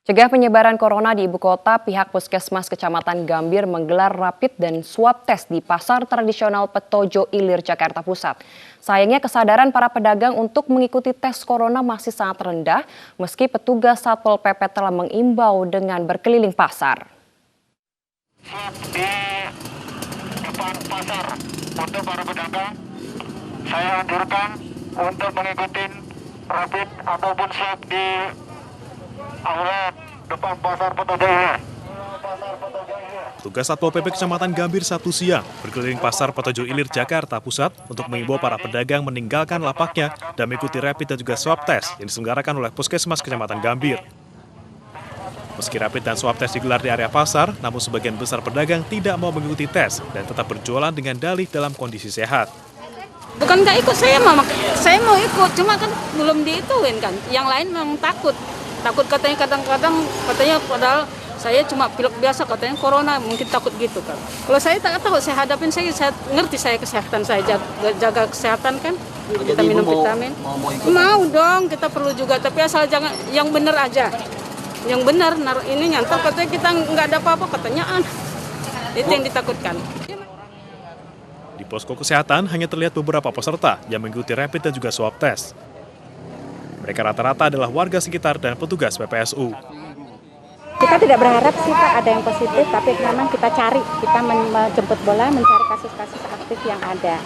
Cegah penyebaran corona di ibu kota, pihak Puskesmas Kecamatan Gambir menggelar rapid dan swab test di pasar tradisional Petojo Ilir, Jakarta Pusat. Sayangnya kesadaran para pedagang untuk mengikuti tes corona masih sangat rendah, meski petugas Satpol PP telah mengimbau dengan berkeliling pasar. Di depan pasar untuk para pedagang, saya anjurkan untuk mengikuti rapid ataupun swab di aula depan pasar Petojo Ilir. Tugas Satpol PP Kecamatan Gambir Sabtu siang berkeliling pasar Petojo Ilir, Jakarta Pusat untuk mengimbau para pedagang meninggalkan lapaknya dan mengikuti rapid dan juga swab test yang diselenggarakan oleh Puskesmas Kecamatan Gambir. Meski rapid dan swab test digelar di area pasar, namun sebagian besar pedagang tidak mau mengikuti tes dan tetap berjualan dengan dalih dalam kondisi sehat. Bukan nggak ikut, saya mau ikut, cuma kan belum diituin kan. Yang lain memang takut katanya, kadang-kadang katanya padahal saya cuma pilek biasa, katanya corona, mungkin takut gitu kan. Kalau saya tak tahu, saya hadapin, saya ngerti saya kesehatan, saya jaga kesehatan kan. Kita minum vitamin. Mau dong, kita perlu juga, tapi asal jangan yang benar aja. Yang benar, ini nyantar katanya kita nggak ada apa-apa, katanya itu yang ditakutkan. Di posko kesehatan hanya terlihat beberapa peserta yang mengikuti rapid dan juga swab test. Mereka rata-rata adalah warga sekitar dan petugas PPSU. Kita tidak berharap sih Pak ada yang positif, tapi memang kita menjemput bola, mencari kasus-kasus aktif yang ada.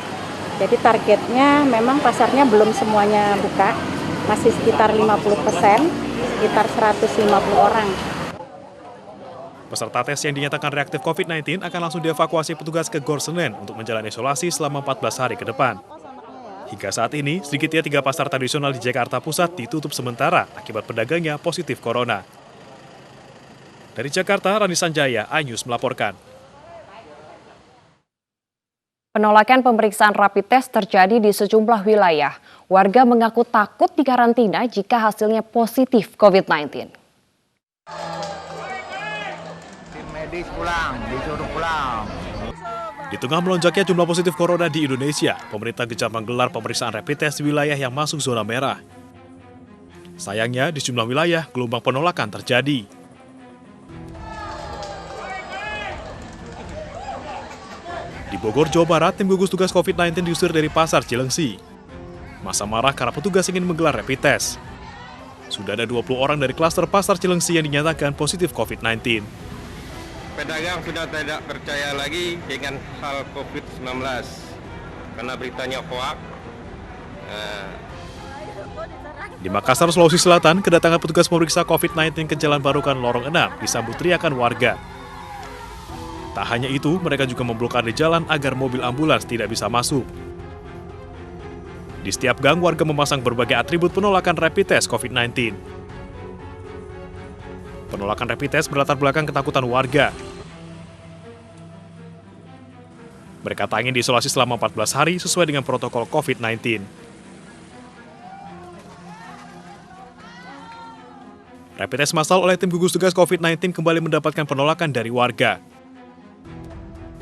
Jadi targetnya memang pasarnya belum semuanya buka, masih sekitar 50%, sekitar 150 orang. Peserta tes yang dinyatakan reaktif COVID-19 akan langsung dievakuasi petugas ke Gor Senen untuk menjalani isolasi selama 14 hari ke depan. Hingga saat ini, sedikitnya 3 pasar tradisional di Jakarta Pusat ditutup sementara akibat pedagangnya positif corona. Dari Jakarta, Rani Sanjaya, iNews melaporkan. Penolakan pemeriksaan rapid test terjadi di sejumlah wilayah. Warga mengaku takut dikarantina jika hasilnya positif COVID-19. Tim medis pulang, disuruh pulang. Di tengah melonjaknya jumlah positif corona di Indonesia, pemerintah gencar menggelar pemeriksaan rapid test di wilayah yang masuk zona merah. Sayangnya, di sejumlah wilayah, gelombang penolakan terjadi. Di Bogor, Jawa Barat, tim gugus tugas COVID-19 diusir dari pasar Cilengsi. Massa marah karena petugas ingin menggelar rapid test. Sudah ada 20 orang dari klaster pasar Cilengsi yang dinyatakan positif COVID-19. Pedagang sudah tidak percaya lagi dengan hal COVID-19 karena beritanya hoax. Di Makassar, Sulawesi Selatan, kedatangan petugas pemeriksa COVID-19 ke Jalan Barukan Lorong 6 disambut teriakan warga. Tak hanya itu, mereka juga memblokade jalan agar mobil ambulans tidak bisa masuk. Di setiap gang, warga memasang berbagai atribut penolakan rapid test COVID-19. Penolakan rapid test berlatar belakang ketakutan warga. Mereka tak ingin diisolasi selama 14 hari sesuai dengan protokol COVID-19. Rapid test massal oleh tim gugus tugas COVID-19 kembali mendapatkan penolakan dari warga.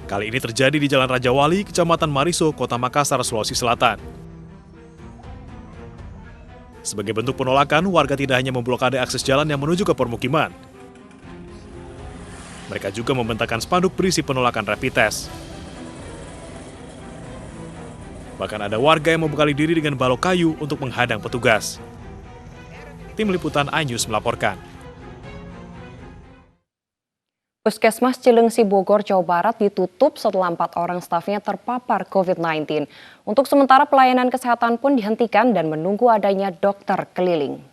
Kali ini terjadi di Jalan Raja Wali, Kecamatan Mariso, Kota Makassar, Sulawesi Selatan. Sebagai bentuk penolakan, warga tidak hanya memblokade akses jalan yang menuju ke permukiman. Mereka juga membentangkan spanduk berisi penolakan rapid test. Bahkan ada warga yang membekali diri dengan balok kayu untuk menghadang petugas. Tim Liputan iNews melaporkan. Puskesmas Cilengsi Bogor, Jawa Barat ditutup setelah 4 orang stafnya terpapar COVID-19. Untuk sementara pelayanan kesehatan pun dihentikan dan menunggu adanya dokter keliling.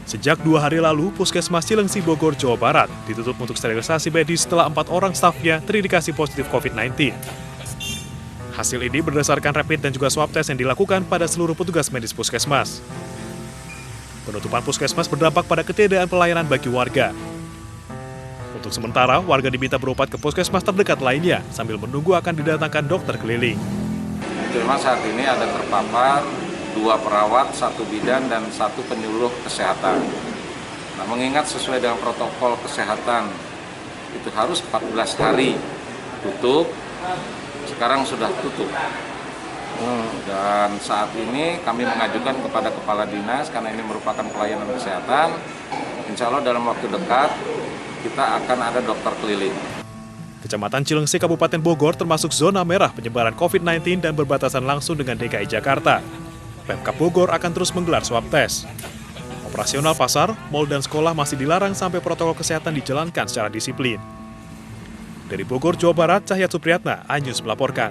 Sejak 2 hari lalu, Puskesmas Cilengsi Bogor, Jawa Barat ditutup untuk sterilisasi medis setelah 4 orang stafnya terindikasi positif COVID-19. Hasil ini berdasarkan rapid dan juga swab test yang dilakukan pada seluruh petugas medis puskesmas. Penutupan puskesmas berdampak pada ketiadaan pelayanan bagi warga. Untuk sementara, warga diminta berobat ke puskesmas terdekat lainnya sambil menunggu akan didatangkan dokter keliling. Cuma saat ini ada terpapar 2 perawat, 1 bidan, dan 1 penyuluh kesehatan. Nah, mengingat sesuai dengan protokol kesehatan, itu harus 14 hari tutup, sekarang sudah tutup. Dan saat ini kami mengajukan kepada Kepala Dinas karena ini merupakan pelayanan kesehatan. Insya Allah dalam waktu dekat kita akan ada dokter keliling. Kecamatan Cilengsi, Kabupaten Bogor termasuk zona merah penyebaran COVID-19 dan berbatasan langsung dengan DKI Jakarta. Pemkab Bogor akan terus menggelar swab test. Operasional pasar, mal dan sekolah masih dilarang sampai protokol kesehatan dijalankan secara disiplin. Dari Bogor, Jawa Barat, Cahyat Supriyatna, iNews melaporkan.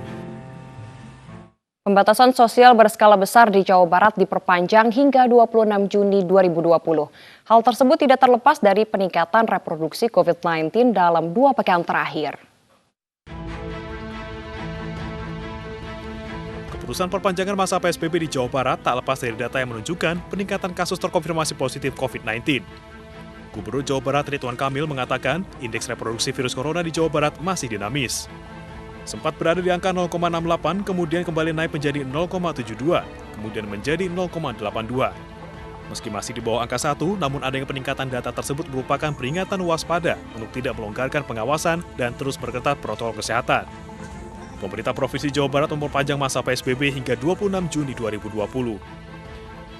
Pembatasan sosial berskala besar di Jawa Barat diperpanjang hingga 26 Juni 2020. Hal tersebut tidak terlepas dari peningkatan reproduksi COVID-19 dalam 2 pekan terakhir. Keputusan perpanjangan masa PSBB di Jawa Barat tak lepas dari data yang menunjukkan peningkatan kasus terkonfirmasi positif COVID-19. Gubernur Jawa Barat Ridwan Kamil mengatakan indeks reproduksi virus corona di Jawa Barat masih dinamis. Sempat berada di angka 0,68, kemudian kembali naik menjadi 0,72, kemudian menjadi 0,82. Meski masih di bawah angka 1, namun adanya peningkatan data tersebut merupakan peringatan waspada untuk tidak melonggarkan pengawasan dan terus berketat protokol kesehatan. Pemerintah Provinsi Jawa Barat memperpanjang masa PSBB hingga 26 Juni 2020.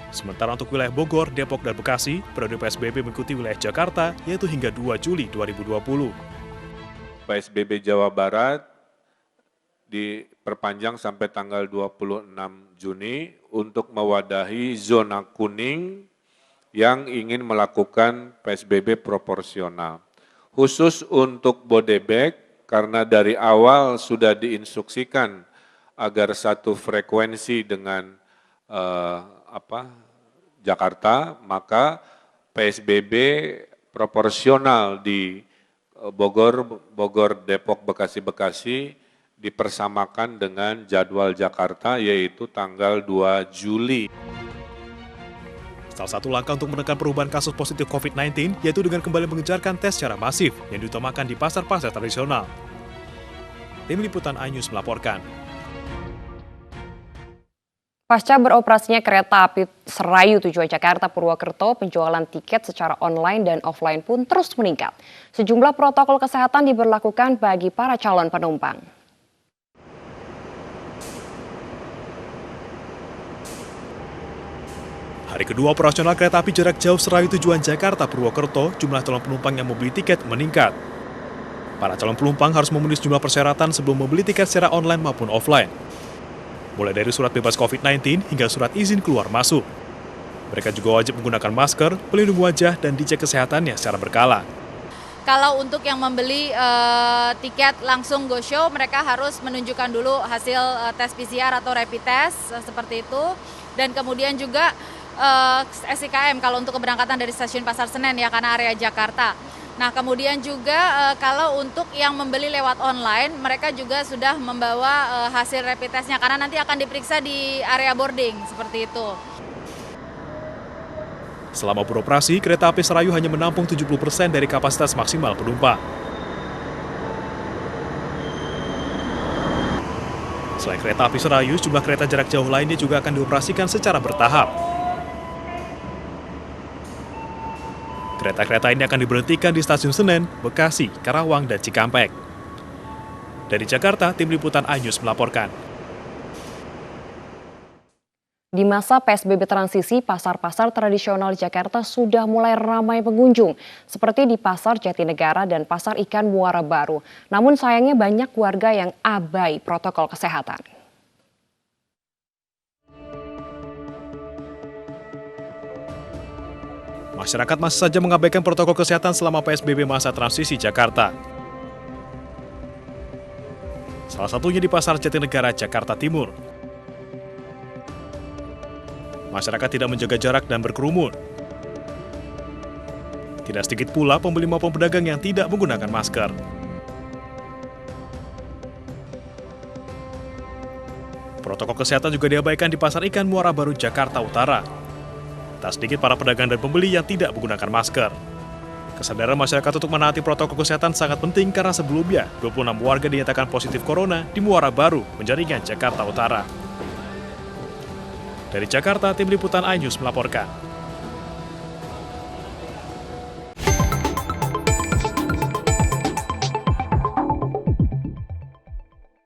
Sementara untuk wilayah Bogor, Depok, dan Bekasi, periode PSBB mengikuti wilayah Jakarta, yaitu hingga 2 Juli 2020. PSBB Jawa Barat diperpanjang sampai tanggal 26 Juni untuk mewadahi zona kuning yang ingin melakukan PSBB proporsional. Khusus untuk Bodebek, karena dari awal sudah diinstruksikan agar satu frekuensi dengan Jakarta, maka PSBB proporsional di Bogor, Depok, Bekasi dipersamakan dengan jadwal Jakarta, yaitu tanggal 2 Juli. Salah satu langkah untuk menekan perubahan kasus positif COVID-19 yaitu dengan kembali mengejarkan tes secara masif yang diutamakan di pasar-pasar tradisional. Tim Liputan iNews melaporkan. Pasca beroperasinya kereta api Serayu tujuan Jakarta Purwokerto, penjualan tiket secara online dan offline pun terus meningkat. Sejumlah protokol kesehatan diberlakukan bagi para calon penumpang. Hari kedua operasional kereta api jarak jauh Serayu tujuan Jakarta Purwokerto, jumlah calon penumpang yang membeli tiket meningkat. Para calon penumpang harus memenuhi sejumlah persyaratan sebelum membeli tiket secara online maupun offline. Mulai dari surat bebas COVID-19 hingga surat izin keluar masuk. Mereka juga wajib menggunakan masker, pelindung wajah, dan dicek kesehatannya secara berkala. Kalau untuk yang membeli tiket langsung go show, mereka harus menunjukkan dulu hasil tes PCR atau rapid test, seperti itu. Dan kemudian juga SIKM kalau untuk keberangkatan dari stasiun Pasar Senen ya, karena area Jakarta. Nah kemudian juga kalau untuk yang membeli lewat online, mereka juga sudah membawa hasil rapid testnya karena nanti akan diperiksa di area boarding, seperti itu. Selama beroperasi, kereta api Serayu hanya menampung 70% dari kapasitas maksimal penumpang. Selain kereta api Serayu, jumlah kereta jarak jauh lainnya juga akan dioperasikan secara bertahap. Kereta-kereta ini akan diberhentikan di stasiun Senen, Bekasi, Karawang, dan Cikampek. Dari Jakarta, Tim Liputan iNews melaporkan. Di masa PSBB transisi, pasar-pasar tradisional di Jakarta sudah mulai ramai pengunjung, seperti di Pasar Jatinegara dan Pasar Ikan Muara Baru. Namun sayangnya banyak warga yang abai protokol kesehatan. Masyarakat masih saja mengabaikan protokol kesehatan selama PSBB masa transisi Jakarta. Salah satunya di Pasar Jatinegara, Jakarta Timur. Masyarakat tidak menjaga jarak dan berkerumun. Tidak sedikit pula pembeli maupun pedagang yang tidak menggunakan masker. Protokol kesehatan juga diabaikan di Pasar Ikan Muara Baru, Jakarta Utara. Tak sedikit para pedagang dan pembeli yang tidak menggunakan masker. Kesadaran masyarakat untuk menaati protokol kesehatan sangat penting karena sebelumnya 26 warga dinyatakan positif corona di Muara Baru, Penjaringan, Jakarta Utara. Dari Jakarta, Tim Liputan iNews melaporkan.